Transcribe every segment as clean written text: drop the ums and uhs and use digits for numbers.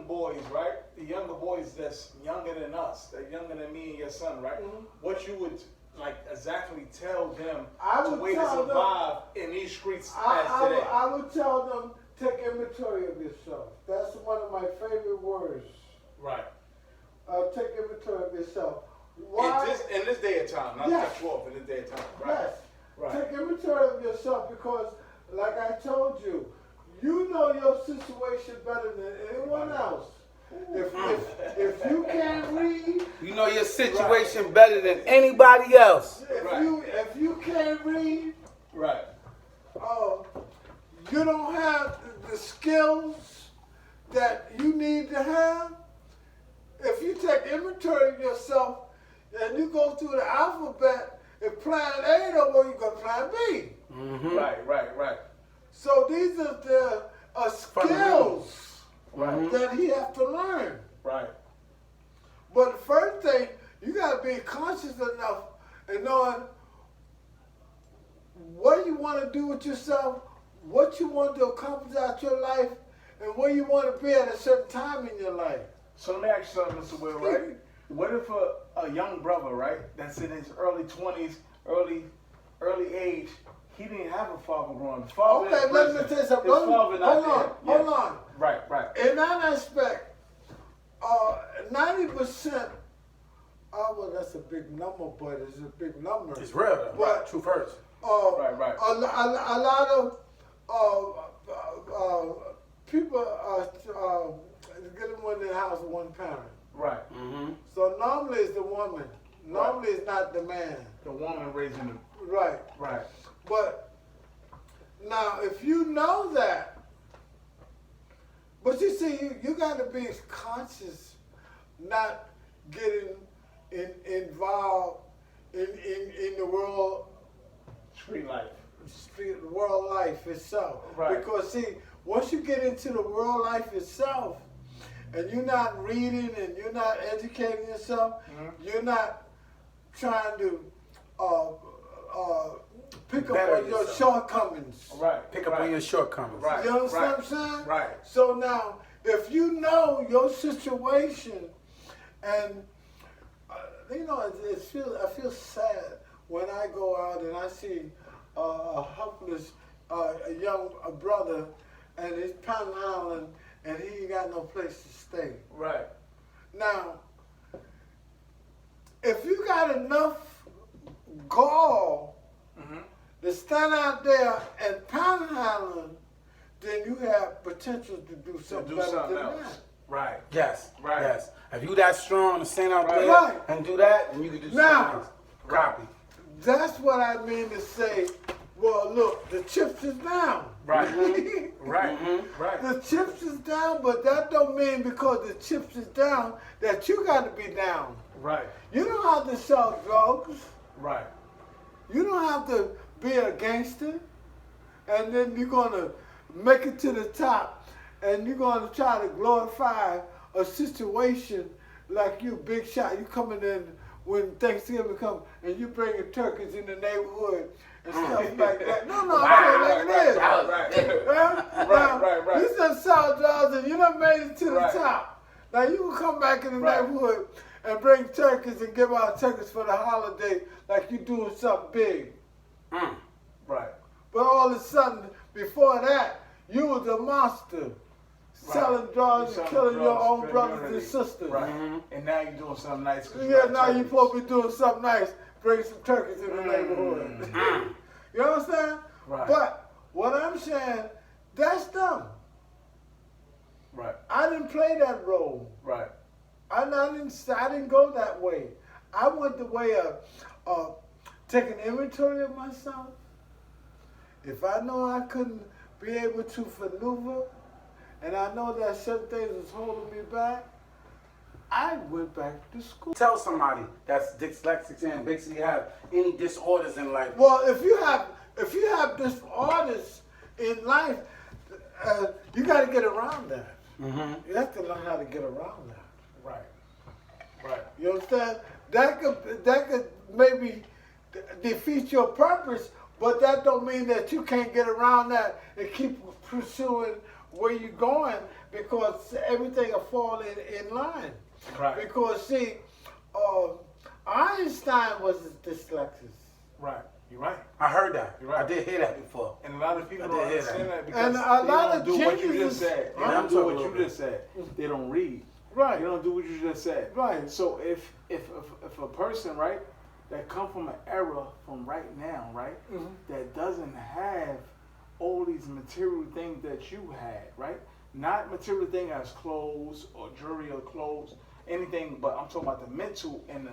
boys, right? The younger boys that's younger than us, that younger than me and your son, right? Mhm. What you would like exactly tell them I to would way to tell them- survive in these streets I, as I, would, today? I would tell them, take inventory of yourself. That's one of my favorite words. Right. Take inventory of yourself. Why? In this day of time, not Yes. cut you off, in this day of time. Right. Yes. Right. Take inventory of yourself because, like I told you, you know your situation better than anyone else. If you can't read, You know your situation better than anybody else. if you can't read, Right. you don't have the skills that you need to have. If you take inventory of yourself and you go through the alphabet, if plan A don't work, you go plan B. Mm-hmm. Right. So these are the skills Right. that he has to learn. Right. But the first thing, you got to be conscious enough and knowing what you want to do with yourself, what you want to accomplish out your life, and where you want to be at a certain time in your life. So let me ask you something, Mr. Will, right? What if a young brother, right, that's in his early 20s, early age, he didn't have a father growing up. Father Okay, in let me prison. tell you something. His father not there. Hold on. Right. In that aspect, 90%, well, that's a big number, but it's a big number. It's real though. But- True first. Right. A lot of people get them in their house with one parent. Right. Mm-hmm. So normally it's the woman. Normally it's not the man. The woman raising him. Right. Right. But now if you know that, but you see, you got to be conscious, not getting involved in the world. Street life. World life itself. Right. Because see, once you get into the world life itself, and you're not reading and you're not educating yourself, you're not trying to pick up Better on your yourself. shortcomings. Right. Pick up on your shortcomings. Right. You understand what I'm saying? Right. So now, if you know your situation, and you know, I feel sad when I go out and I see a helpless a young brother, and he's panhandling, and he ain't got no place to stay. Right. Now, if you got enough gall to stand out there and panhandling, then you have potential to do something better than else. that. Right. Yes. Right. Yes. If you that strong to stand out there Right. and do that, then you can do Now- something else. Copy. That's what I mean to say, well, look, the chips is down. Right. Mm-hmm. Right. The chips is down, but that don't mean because the chips is down that you got to be down. Right. You don't have to sell drugs. Right. You don't have to be a gangster, and then you're going to make it to the top, and you're going to try to glorify a situation like you, Big Shot. You coming in when Thanksgiving comes, and you bringing turkeys in the neighborhood and stuff like that. No, I'm saying like it is. Right. You said sell drugs, and you done made it to the Right. top. Now you can come back in the Right. neighborhood and bring turkeys and give out turkeys for the holiday like you doing something big. Right. But all of a sudden, before that, you was a monster. Selling drugs and Selling killing your drugs, own killing brothers your and sisters. Right. And now you're doing something nice. 'Cause you Yeah, got now you're turkeys. supposed to be doing something nice. Bring some turkeys in the neighborhood. You understand? Right. But what I'm saying, that's them. Right. I didn't play that role. Right. I didn't go that way. I went the way of taking inventory of myself. If I know I couldn't be able to maneuver, and I know that certain things was holding me back, I went back to school. Tell somebody that's dyslexic and basically have any disorders in life. Well, if you have disorders in life, you got to get around that. Mm-hmm. You have to learn how to get around that. Right. Right. You understand? That could maybe defeat your purpose, but that don't mean that you can't get around that and keep pursuing where you're going because everything will fall in line. Right. Because see, Einstein was dyslexic. Right. You're right. I heard that. You're right. I did hear that before. And a lot of people I don't did hear understand that. that because And a they lot don't of do what you geniuses- just said. They Yeah, don't I'm do talking what a you little just said. They don't read. Right. They don't do what you just said. Right. So if a person, right, that come from an era from right now, right, Mhm. that doesn't have all these material things that you had, right? Not material thing as clothes or jewelry or clothes, anything, but I'm talking about the mental and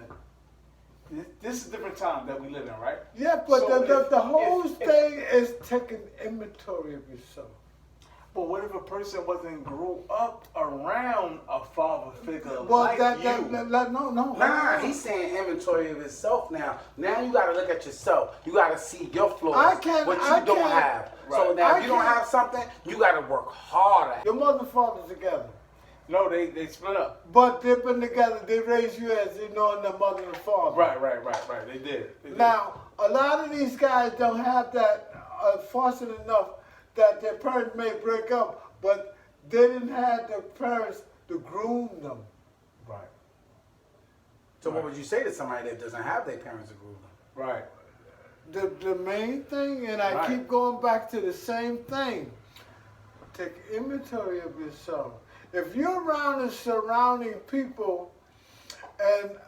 this is a different time that we live in, right? Yeah, but So the whole if- thing is taking inventory of yourself. But what if a person wasn't grew up around a father figure Well, like you? no. Nah, he's saying inventory of himself now. Now you gotta look at yourself. You gotta see your flaws. I can't- what you I don't can't- have. So Right. now I if you don't can't- have something, you gotta work harder. Your mother and father together. No, they split up. But they've been together, they raised you as you know, the mother and father. Right. They did. They did. Now, a lot of these guys don't have that fortunate enough that their parents may break up, but they didn't have the parents to groom them. Right. So what would you say to somebody that doesn't have their parents to groom them? Right. The main thing, and I Right. keep going back to the same thing, take inventory of yourself. If you're around the surrounding people, and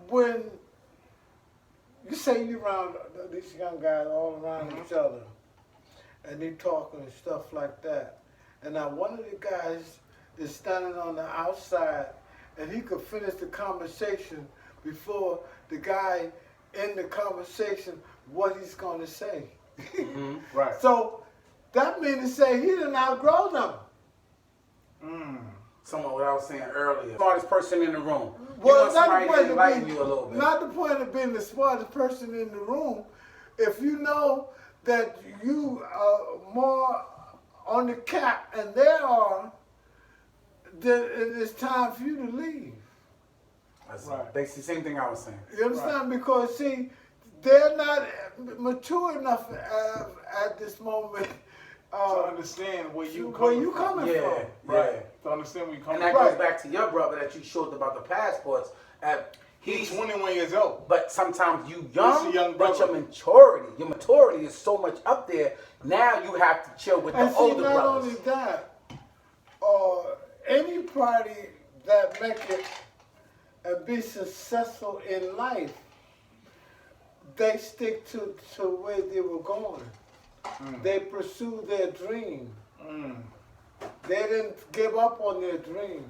when you say you're around these young guys all around each other, and they talking and stuff like that, and now one of the guys is standing on the outside, and he could finish the conversation before the guy in the conversation what he's going to say. Right. So that means to say he didn't outgrow them. Someone what I was saying earlier. Smartest person in the room. Well, you want not somebody the to point enlighten of you a little being, bit. not the point of being the smartest person in the room. If you know that you are more on the cap and they are, then it's time for you to leave. That's Right. basically the same thing I was saying. You understand? Because see, they're not mature enough at this moment. To understand where you Where coming you from. coming Yeah, from? Right. yeah. To understand where you coming And that from. Right. goes back to your brother that you showed about the passports. He's 21 years old. But sometimes you He's young, a young but brother. your maturity is so much up there. Now you have to chill with And the see, older not brothers. only that, any party that make it and be successful in life, they stick to where they were going. They pursue their dream. They didn't give up on their dream.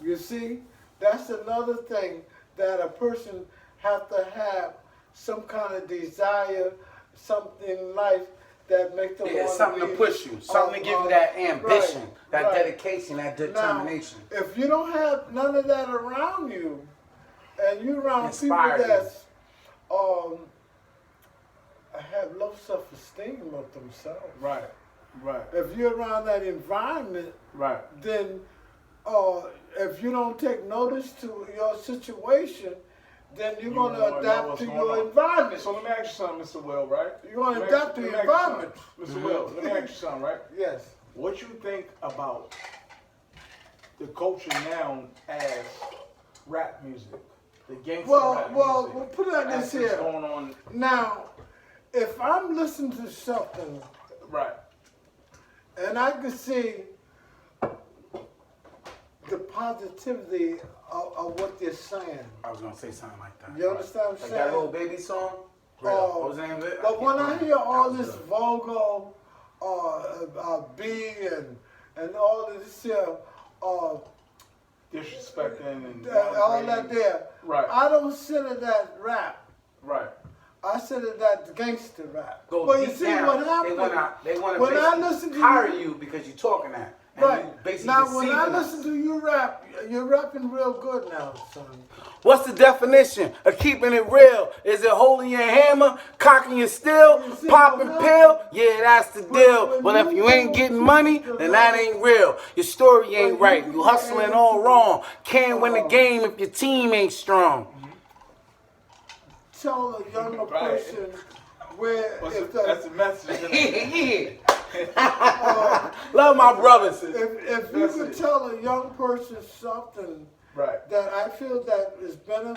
You see, that's another thing that a person have to have some kind of desire, something in life that makes them Yeah, want something to push you, something to give you that ambition, that dedication, that determination. Now, if you don't have none of that around you, and you're around Inspire people you. that's have low self-esteem of themselves, Right. Right. if you're around that environment, Right. then if you don't take notice to your situation, then you're going wanna to know adapt what's to going your on. environment. So let me ask you something, Mr. Will, right? You're gonna Let me adapt ask- to let the me ask you environment. something. Mr. Will, let me ask you something, right? Yes. What you think about the culture now as rap music? The gangster rap music? Well, put it like as this it's here. going on. Now, if I'm listening to something Right. and I can see the positivity of what they're saying. I was gonna say something like that. You understand what I'm Like saying? that little baby song? Oh, What was the name of it? But when I hear all That was this good. vocal, B and all of this here, Disrespecting and all that there, Right. I don't consider that rap. Right. I consider that gangster rap. Go But you deep see down. what happened? They wanna when I basically listen to hire you, you because you're talking that. And right you basically now, when I deceiving us. listen to you rap, you're rapping real good now, son. What's the definition of keeping it real? Is it holding your hammer, cocking your steel, You see popping what pill? happened? Yeah, that's the When deal. But if you you ain't go getting to money, the then that ain't real. Your story ain't When right. you You hustling go all to- wrong. Can't win the game if your team ain't strong. Tell a younger Right. person where if That's the message. Love my brothers. if you That's could it. tell a young person something Right. that I feel that is better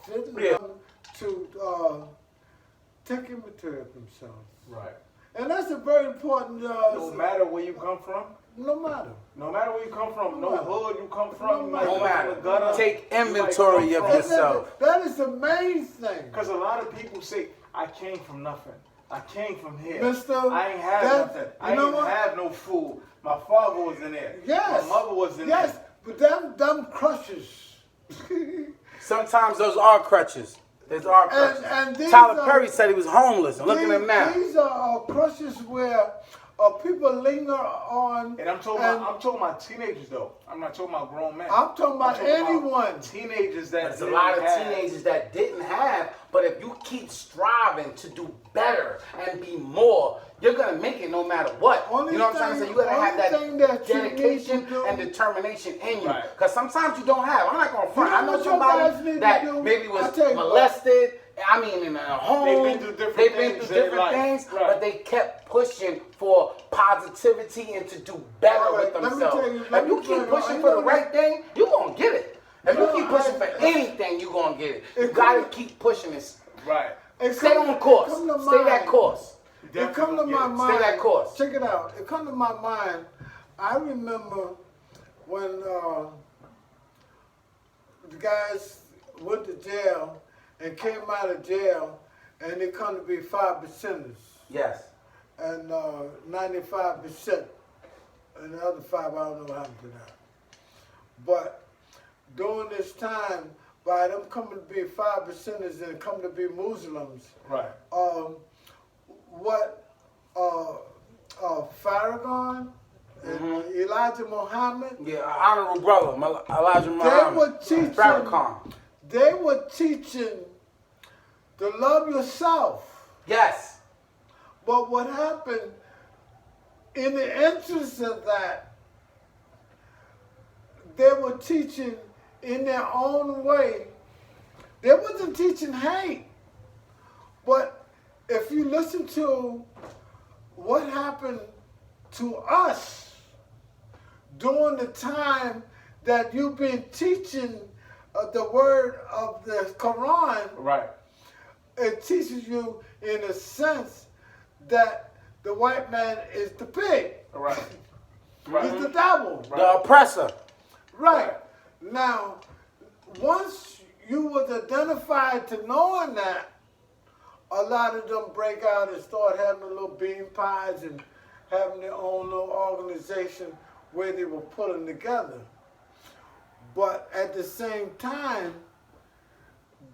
fitting Yeah. them to take inventory of themselves. Right. And that's a very important. No matter where you come from, No matter. no matter where you come from, no No matter. hood you come from, No you No might come from matter. the gutter. Take inventory of And yourself. that is the main thing. Because a lot of people say, I came from nothing. I came from here. Mister, I ain't have that- nothing. you I know ain't what? have no food. My father was in there. Yes. My mother was in Yes, there. but them crushes. Sometimes those are crutches. Those are crutches. and these Tyler are- Perry said he was homeless. And look at him now. These are crushes where people linger on. And I'm talking about teenagers though. I'm not talking about grown men. I'm talking about anyone. Teenagers that There's a didn't lot of have- teenagers that didn't have, but if you keep striving to do better and be more, you're gonna make it no matter what. Only You know what I'm saying? So thing- you gotta have only thing that you need dedication to do- and determination in you. Right. Because sometimes you don't have. I'm not gonna front. You know I know what your guys need somebody to that do? maybe I'll was tell you what. molested. I mean, in a home. They've been through different They've been things through in different life. things, Right. but they kept pushing for positivity and to do better All right, with let me themselves. tell you- let If you me keep tell you, pushing I for the know right thing, you're gonna get it. If you No, keep pushing for I- anything, you're gonna get it. You It gotta come- keep pushing this. Right. It Stay come- on course. it come to Stay that mind. course. It come to Definitely my get it. mind. Stay that course. Check it out. It come to my mind. I remember when the guys went to jail and came out of jail, and they come to be 5%ers Yes. and 95%, and the other 5, I don't know what happened to that. But during this time, by them coming to be 5%ers and come to be Muslims, Right. what Farragon and Elijah Muhammad, Yeah, honorable brother, Elijah they Muhammad. were teaching. Farrakhan. They were teaching to love yourself. Yes. But what happened in the interest of that, they were teaching in their own way. They wasn't teaching hate. But if you listen to what happened to us during the time that you've been teaching the word of the Quran, Right. it teaches you in a sense that the white man is the pig. Right. He's Right. the devil. The oppressor. Right. Now, once you was identified to knowing that, a lot of them break out and start having a little bean pies and having their own little organization where they were pulling together. But at the same time,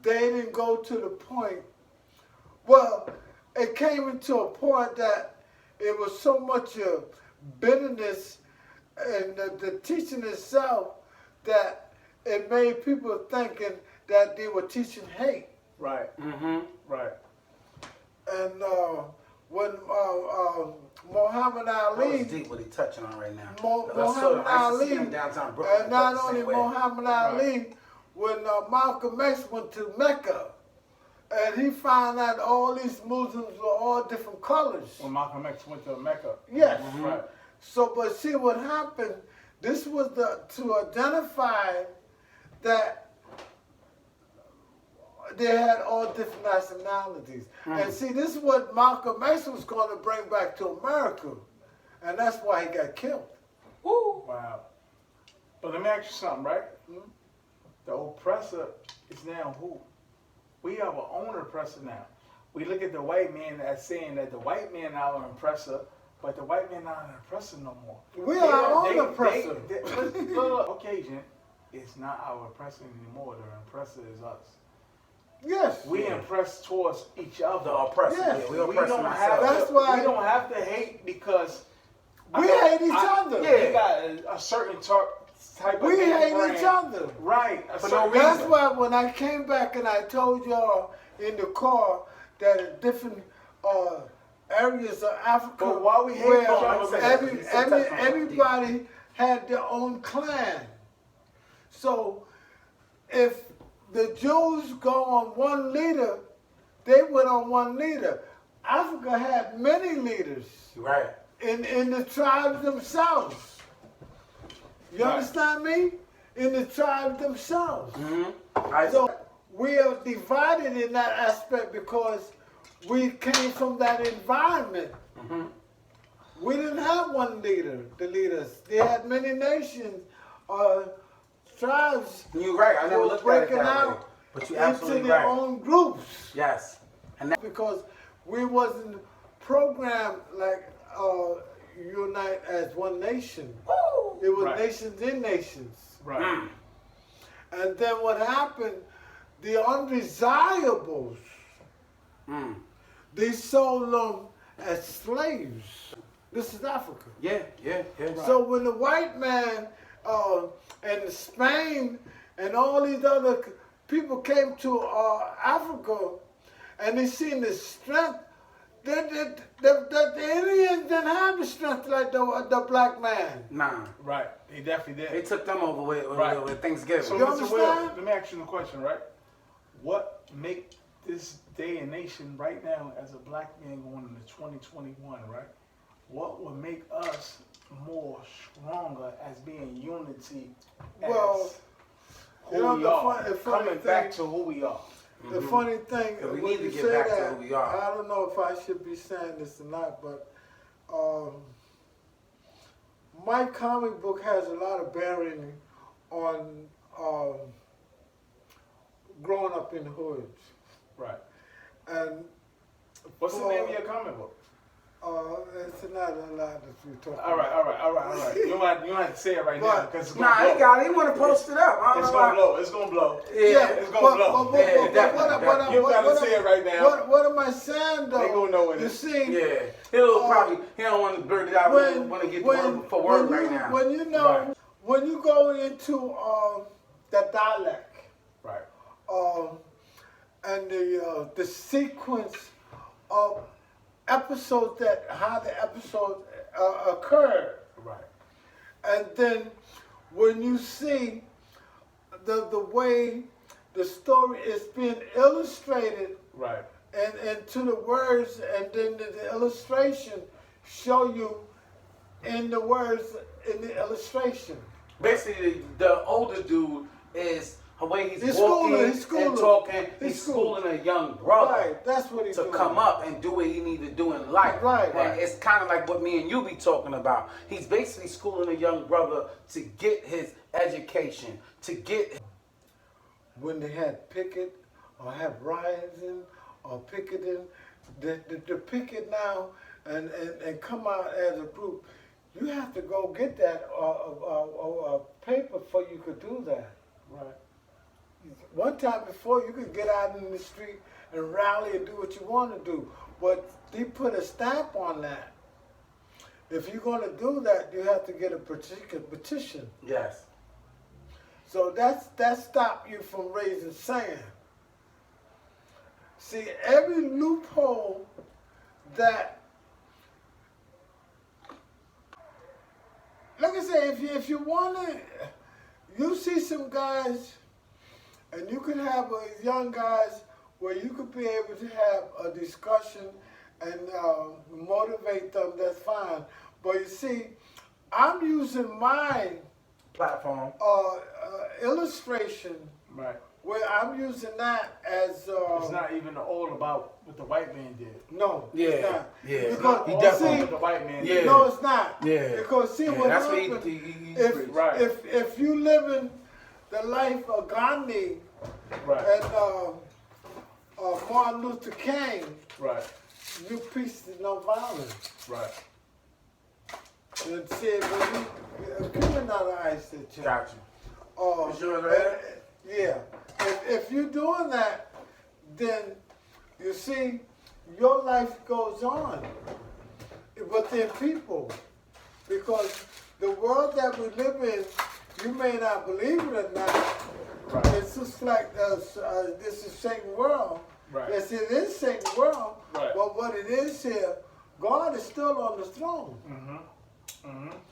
they didn't go to the point. Well, it came into a point that it was so much bitterness and the teaching itself that it made people thinking that they were teaching hate. Right. Mm-hmm. Right. And when Muhammad That was Ali, deep what he touching on right now. Muhammad Ali, downtown Brooklyn. and not the only same way. Muhammad Ali, when Malcolm X went to Mecca, and he found out all these Muslims were all different colors. When Malcolm X went to Mecca. Yes. Right. So, but see what happened, this was to identify that they had all different nationalities. And see, this is what Malcolm X was going to bring back to America. And that's why he got killed. Woo. Wow. But let me ask you something, right? The oppressor is now who? We have our own oppressor now. We look at the white man as saying that the white man now an oppressor, but the white man not an oppressor no more. We are our own oppressor. Look, occasion, it's not our oppressor anymore. The oppressor is us. Yes. We impress towards each other. The oppressor. Yes. Yeah, we We oppressing don't have ourselves. That's to, why- we don't have to hate because We hate each other. Yeah. we got a certain type of We name hate brand. each other. Right. A For certain no That's reason. why when I came back and I told y'all in the car that in different areas of Africa, But why we hate where each other? everybody had their own clan. So if the Jews go on one leader, they went on one leader. Africa had many leaders Right. in the tribes themselves. You Right. understand me? In the tribes themselves. Mm-hmm. So we are divided in that aspect because we came from that environment. Mm-hmm. We didn't have one leader to lead us. They had many nations, tribes You're right. I never were looked at it breaking that way. out But you're into absolutely their right. own groups. Yes. And that, Because we wasn't programmed like unite as one nation. It was Right. nations in nations. Right. And then what happened, the undesirables, they sold them as slaves. This is Africa. yeah. So when the white man and Spain and all these other people came to Africa and they seen the strength, the Indians didn't have the strength like the black man. Nah. Right. They definitely They did. took them over Right. with Thanksgiving. So, You Mr. Will, understand? let me ask you a question, right? What make this day and nation right now as a black man going into 2021, right? What would make us more stronger as being unity as Well, who you know, we the are? fun- the funny Coming back thing- to who we are. The funny thing, Yeah, we when need to you get say back to that, who we are. I don't know if I should be saying this or not, but my comic book has a lot of bearing on growing up in the hoods. Right. And What's the name of your comic book? it's not a lot that we talk All right. You don't have to say it right now But- because it's Nah, gonna he blow. got it. He want to post it up. I don't It's know gonna why. blow. It's gonna blow. Yeah. It's gonna blow. Yeah, definitely. You gotta say it right now. What am I saying though? They gonna know it You is. see, Yeah. He'll probably, he don't want to blurt it out. He want to get word for word when right you, now. When you know, Right. when you go into the dialect, Right. and the sequence of episodes that how the episodes occurred, Right. and then when you see the way the story is being illustrated Right. and to the words, and then the illustration show you in the words in the illustration. Basically, the older dude is the way he's He's walking schooling, he's schooling. and talking. He's He's schooling. schooling a young brother Right, that's what he's to doing. come up and do what he need to do in life. Right, And right. it's kind of like what me and you be talking about. He's basically schooling a young brother to get his education, to get. When they had picket or have rioting or picketing, the picket now and come out as a group, you have to go get that paper before you could do that. Right. One time before, you could get out in the street and rally and do what you want to do, but they put a stamp on that. If you're going to do that, you have to get a particular petition. Yes. So that stopped you from raising sand. See, every loophole that, like I say, if you want to, you see some guys, and you can have young guys where you could be able to have a discussion and motivate them, that's fine. But you see, I'm using my Platform. illustration Right. where I'm using that as It's not even all about what the white man did. no, Yeah, it's not. yeah. It's Because, not He all definitely- about what the white man Yeah. did. no, it's not. Yeah. Because see Yeah, what that's what happened. he if, preached. Right. if you live in the life of Gandhi Right. and Martin Luther King, Right. you peace and no violence. Right. And see, when you give me another ice that you. Gotcha. Oh, You sure that? yeah. If you're doing that, then you see, your life goes on within people. Because the world that we live in, you may not believe it or not, Right. it's just like this is Satan world. Right. Yes, it is Satan world, Right. but what it is here, God is still on the throne.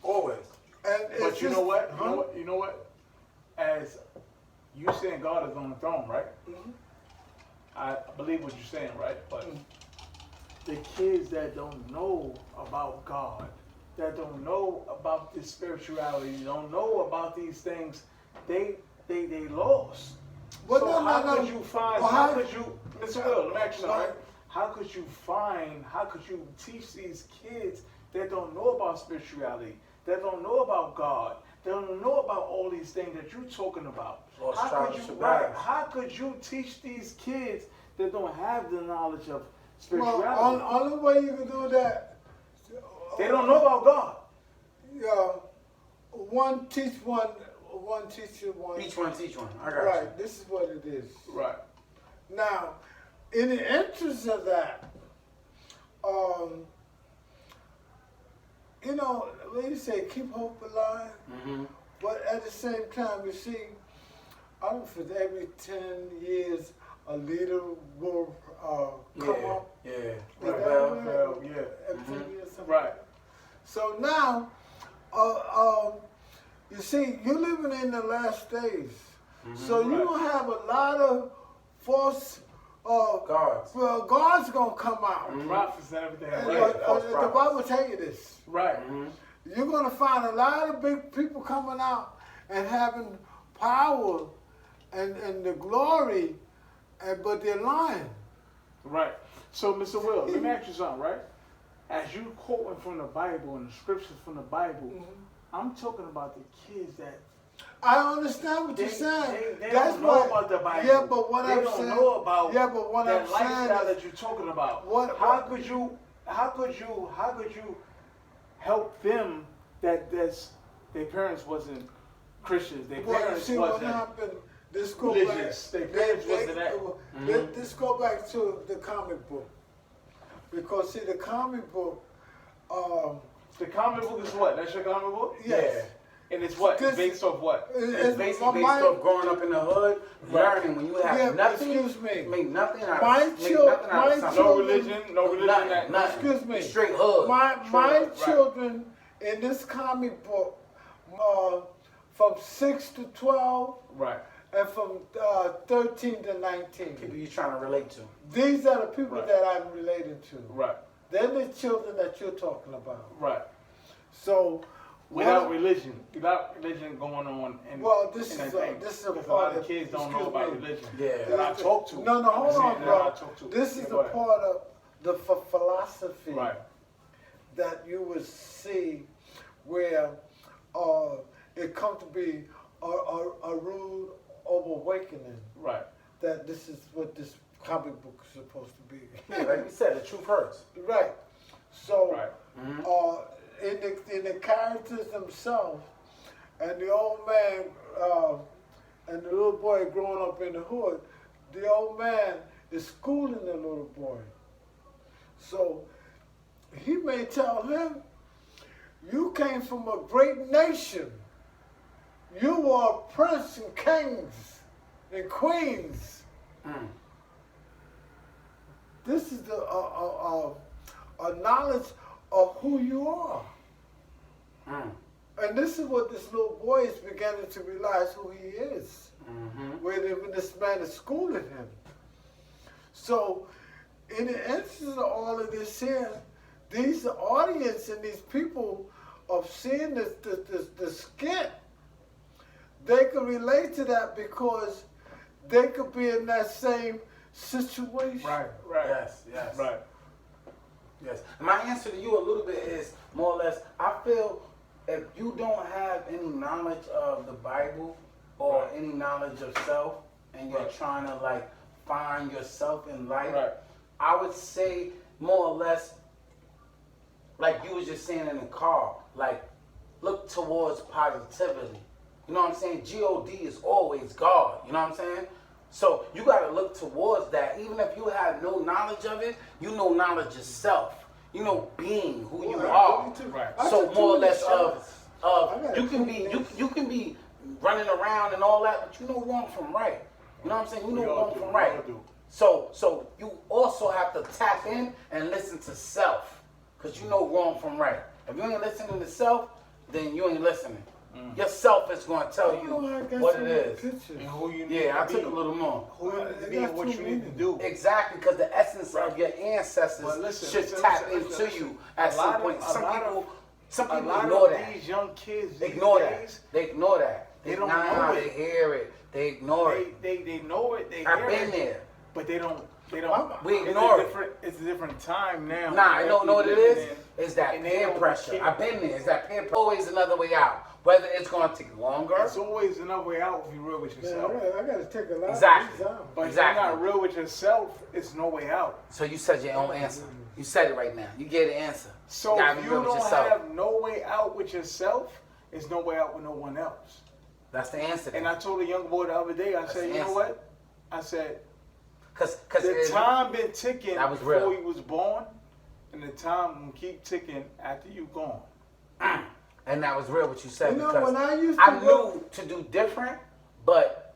Always. And it's But you just- know what? huh? You know what? As you saying God is on the throne, right? I believe what you're saying, right? But the kids that don't know about God, that don't know about this spirituality, don't know about these things, they lost. Well, So no, how no, could no. you find? Well, How could you, Mr. Will? Let me ask you something. Right. Right? How could you find? How could you teach these kids that don't know about spirituality, that don't know about God, that don't know about all these things that you're talking about? Lost How child could you? survives. Right? How could you teach these kids that don't have the knowledge of Well, spirituality? only way you can do that. They don't know about God. Yeah, one teach one, one teacher one. Each one teach one. I got Right. This is what it is. Right. Now, in the interest of that, you know, when you say keep hope alive, you. Mm-hmm. but at the same time, you see, I don't know, for every 10 years, a leader will come up. Yeah. Is Right. that Well, right? well, yeah. Every 10 Mhm. years, something Right. like that. So now, you see, you're living in the last days. So you're Right. going to have a lot of false Guards. well, God's going to come out. Prophets and everything. And Right. false the prophets. Bible tell you this. Right. Mm-hmm. You're going to find a lot of big people coming out and having power and the glory, but they're lying. Right. So, Mr. Will, let me ask you something, right? As you quoting from the Bible and the scriptures from the Bible, I'm talking about the kids that I understand what they, you're saying. they That's don't know why- about the Bible. Yeah, but what they I'm don't saying. know about yeah, but what that I'm saying lifestyle is, that you're talking about. What- could you help them that their parents wasn't Christians, their well, you parents see what wasn't happened. This go religious, back. their parents wasn't that. This go back to the comic book, because see the comic book. The comic book is what? That's your comic book? Yes. And it's what? This- Based off what? It's basically based my- off growing up in the hood, learning when you have Yeah, nothing. excuse me. Make nothing out My of chil- nothing out my of something. No children- religion, no religion. Nothing, nothing. Excuse me. Straight hood. My Right. children in this comic book, from 6 to 12, Right. and from 13 to 19. People you trying to relate to. These are the people Right. that I'm related to. Right. They're the children that you're talking about. Right. So, Without one- religion going on. And, Well, this and is that thing. this is a Because part lot of of kids don't know excuse about me. religion. Yeah. That I talk to. No, no, hold I'm on, saying that I bro. talk to. This is Yeah, a go ahead. part of the philosophy Right. that you would see where it comes to be a rude awakening. Right. That this is what this comic book is supposed to be. Yeah, like you said, the truth hurts. Right. So, Right. in the characters themselves, and the old man and the little boy growing up in the hood, the old man is schooling the little boy. So he may tell him, "You came from a great nation. You were prince and kings and queens." This is a knowledge of who you are. And this is what this little boy is beginning to realize who he is. When this man is schooling him. So, in the instance of all of this here, these audience and these people of seeing the skit, they can relate to that because they could be in that same situation. Right. Right. Yes, yes. Right. Yes. And my answer to you a little bit is more or less, I feel if you don't have any knowledge of the Bible or Right. any knowledge of self and you're Right. trying to like find yourself in life, Right. I would say more or less like you was just saying in the car, like look towards positivity. You know what I'm saying? God is always God. You know what I'm saying? So you got to look towards that. Even if you have no knowledge of it, you know knowledge of self. You know being who you are. Right. So more or less I of got you can be you can be running around and all that, but you know wrong from right. You know what I'm saying? You know We all wrong do, from we right. all do. So you also have to tap in and listen to self, cause you know wrong from right. If you ain't listening to self, then you ain't listening. Yourself is going to tell I don't know how I you got what so it many is. pictures. And who you need Yeah, I to took be. a little more. Who you need to be I and got what too you need to many. do. Exactly, because the essence of your ancestors But listen, should listen, tap listen, into listen. you at A some lot point. of- Some a lot people, of- some A people lot ignore of that. these young kids They ignore these that. days, They ignore that. They don't Nah, know they it. hear it. They ignore it. they know it. They I've hear been it, there. but they don't. We it's ignore a it. different, It's a different time now. Nah, I don't know what it is. It's that And they peer don't pressure. care. I've been there. It's that peer pressure. Always another way out. Whether it's going to take longer. There's always another way out if you're real with Man, yourself. I gotta take a lot Exactly. of these out. But Exactly. if you're not real with yourself, it's no way out. So you said your own answer. You said it right now. You gave the answer. So gotta if be you real with don't yourself. have no way out with yourself, it's no way out with no one else. That's the answer. And I told a young boy the other day, I That's said, the you know answer. what? I said, Cause the time been ticking That was before real. he was born, and the time will keep ticking after you gone. and that was real what you said. You know, because when I used to I work- knew to do different, but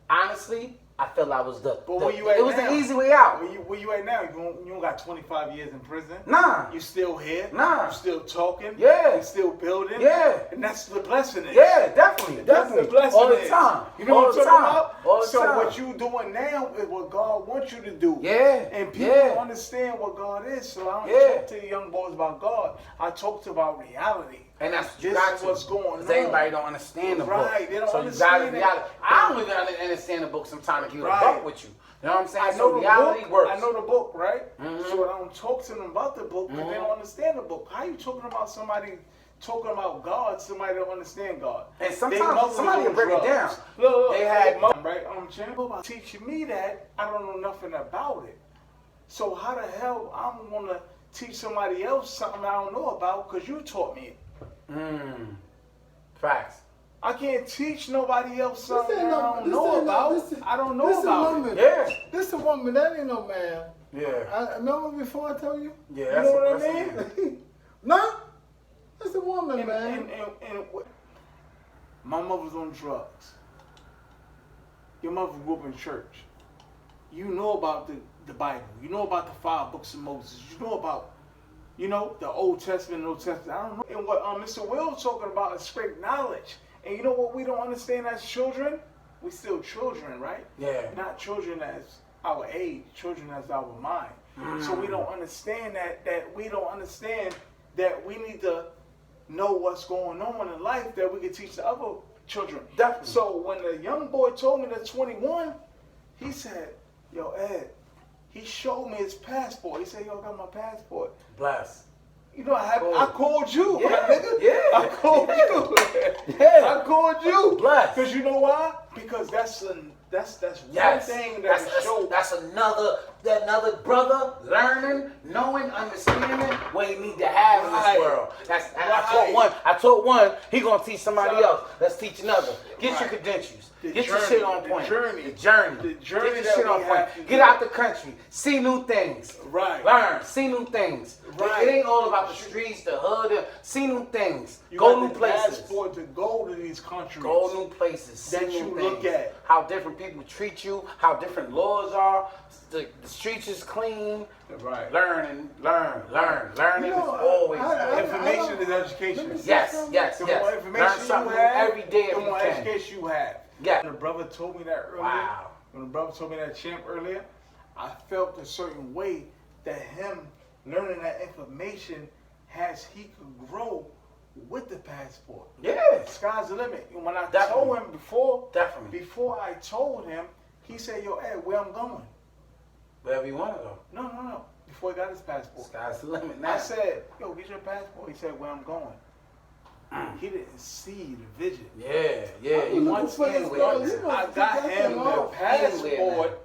honestly, I feel I was But where you at it was now? the easy way out. Where you at now? You don't got 25 years in prison. Nah. You still here. Nah. You still talking. Yeah. You still building. Yeah. And that's the blessing. Is. Yeah, definitely. That's the Definitely. blessing. All the is. time. You know All what the I'm talking time. about? All the So time. what you doing now is what God wants you to do. Yeah. And people Yeah. don't understand what God is. So I don't Yeah. talk to the young boys about God. I talk about reality. And that's what you This got is to. what's going 'Cause on. everybody don't understand the book. Right, they don't so understand you it. gotta I don't even understand the book sometimes to keep it a Right. buck with you. You know what I'm saying? I So know the reality book. works. I know the book, right? Mhm. So I don't talk to them about the book because they don't understand the book. How you talking about somebody talking about God? Somebody don't understand God. And They sometimes mothers somebody doing will break it down. drugs. Look, They had mother, right? Channel about teaching me that I don't know nothing about it. So how the hell I'm gonna teach somebody else something I don't know about because you taught me it? Facts. I can't teach nobody else something ain't no- I don't this know ain't no- about. this is- I don't know this a about it. woman. Yeah. This a woman. That ain't no man. Yeah. I remember before I told you. Yeah, You that's know what I that's mean? No, that's a woman, And, man. and my mother was on drugs. Your mother grew up in church. You know about the Bible. You know about the 5 books of Moses. You know about, the Old Testament and Old Testament. I don't know. And what Mr. Will's talking about is straight knowledge. And you know what we don't understand as children? We still children, right? Yeah. Not children as our age, children as our mind. So we don't understand that we don't understand that we need to know what's going on in life that we can teach the other children. Definitely. So when the young boy told me that 21, he said, yo, Ed, he showed me his passport. He said, yo, I got my passport. Bless. You know, Cool. I called you, Yeah, my nigga. yeah, I called yeah. you. Yeah. I called you. Bless. Because you know why? Because that's one Yes. thing that shows. That's another brother learning, knowing, understanding what he need to have in Right. this world. Right. I taught one. He gonna teach somebody So- else. Let's teach another. Get your Right. credentials. The Get your journey, shit on the point. journey. The journey. The journey Get your that shit we on point. have to Get do. out the country. See new things. Right. Learn. See new things. Right. It ain't all about the streets, the hood. See new things. You Go got new the places. passport to go to these countries. Go new places. See That new you things. look at. How different people treat you. How different laws are. The streets is clean. Right. Learning You is know, always I- good. Information is let education. me say Yes, something. yes, The more yes. Learn information you something have, every day if the you more can. education you have. Yeah. When the brother told me that earlier, Wow. when the brother told me that, Champ, earlier, I felt a certain way that him learning that information he could grow with the passport. Yeah. Sky's the limit. And when I Definitely. told him Definitely. before I told him, he said, yo, Ed, where I'm going? Wherever you want to go. No. Before he got his passport. Sky's the limit now. I said, yo, get your passport. He said, where I'm going. He didn't see the vision. Yeah. I'm You looking want for this anywhere. girl. now. You know- I got him the passport.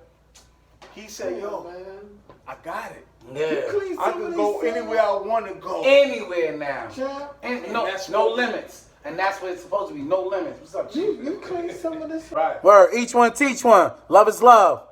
He Hey, said, yo, man. I got it. Yeah. Clean I some can of go these anywhere I want to go. Anywhere now. Champ, And that's no what- limits. And that's what it's supposed to be. No limits. What's up, Chief? you clean some of this. Right. Word. Each one teach one. Love is love.